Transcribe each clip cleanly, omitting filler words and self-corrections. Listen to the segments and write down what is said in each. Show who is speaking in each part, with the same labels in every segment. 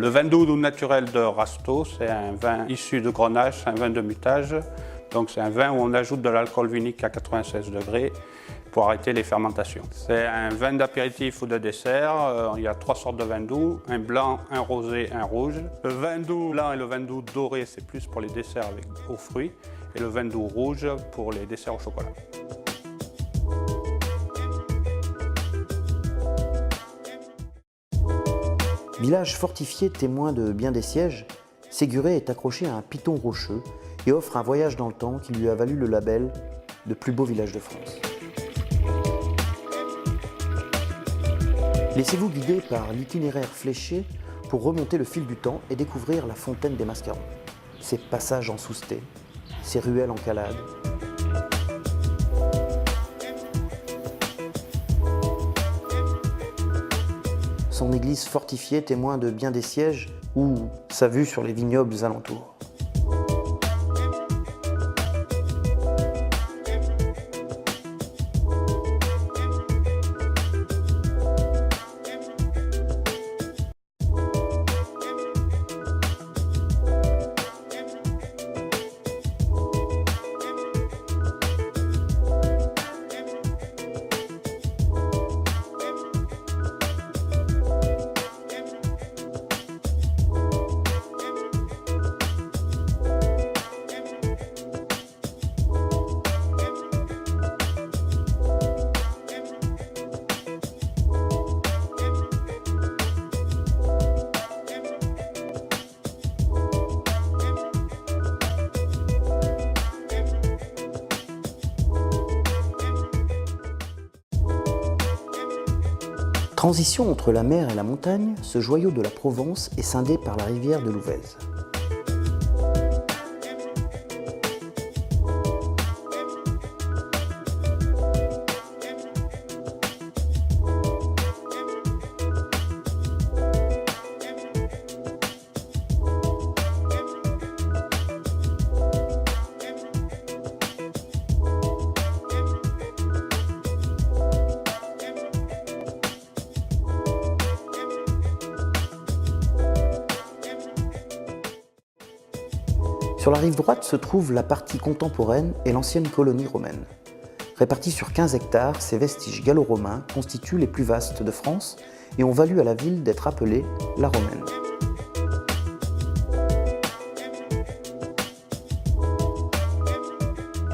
Speaker 1: Le vin doux naturel de Rasteau, c'est un vin issu de Grenache, un vin de mutage. Donc c'est un vin où on ajoute de l'alcool vinique à 96 degrés pour arrêter les fermentations. C'est un vin d'apéritif ou de dessert. Il y a 3 sortes de vins doux, un blanc, un rosé, un rouge. Le vin doux blanc et le vin doux doré, c'est plus pour les desserts aux fruits. Et le vin doux rouge pour les desserts au chocolat.
Speaker 2: Village fortifié témoin de bien des sièges, Séguret est accroché à un piton rocheux et offre un voyage dans le temps qui lui a valu le label de plus beau village de France. Laissez-vous guider par l'itinéraire fléché pour remonter le fil du temps et découvrir la fontaine des Mascarons, ses passages en sousté, ses ruelles en calade. Son église fortifiée témoin de bien des sièges ou sa vue sur les vignobles alentours. Transition entre la mer et la montagne, ce joyau de la Provence est scindé par la rivière de l'Ouvèze. Sur la rive droite se trouve la partie contemporaine et l'ancienne colonie romaine. Répartis sur 15 hectares, ces vestiges gallo-romains constituent les plus vastes de France et ont valu à la ville d'être appelée la Romaine.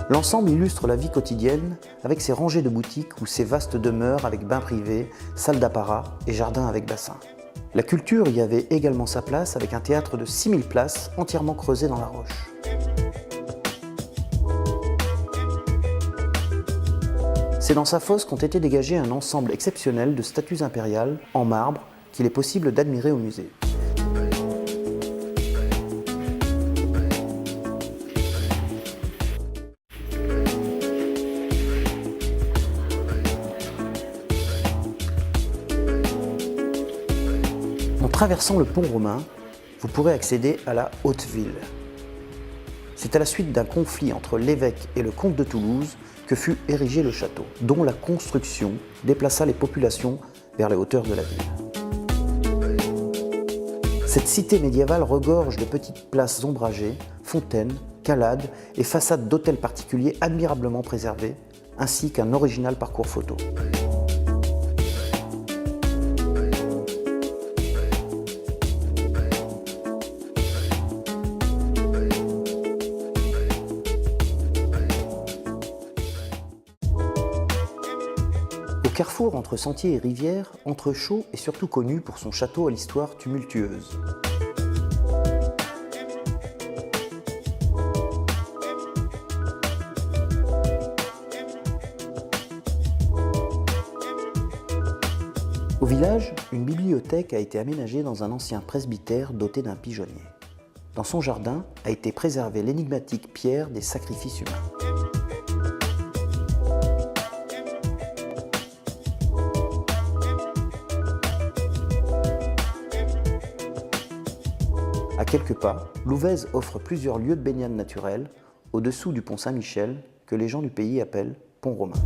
Speaker 2: L'ensemble illustre la vie quotidienne avec ses rangées de boutiques ou ses vastes demeures avec bains privés, salles d'apparat et jardins avec bassins. La culture y avait également sa place avec un théâtre de 6000 places entièrement creusé dans la roche. C'est dans sa fosse qu'ont été dégagés un ensemble exceptionnel de statues impériales en marbre qu'il est possible d'admirer au musée. En traversant le pont romain, vous pourrez accéder à la Haute-Ville. C'est à la suite d'un conflit entre l'évêque et le comte de Toulouse que fut érigé le château, dont la construction déplaça les populations vers les hauteurs de la ville. Cette cité médiévale regorge de petites places ombragées, fontaines, calades et façades d'hôtels particuliers admirablement préservés, ainsi qu'un original parcours photo. Au carrefour entre sentiers et rivières, Entrechaux est surtout connu pour son château à l'histoire tumultueuse. Au village, une bibliothèque a été aménagée dans un ancien presbytère doté d'un pigeonnier. Dans son jardin a été préservée l'énigmatique pierre des sacrifices humains. À quelques pas, l'Ouvèze offre plusieurs lieux de baignade naturelle au-dessous du pont Saint-Michel que les gens du pays appellent pont romain.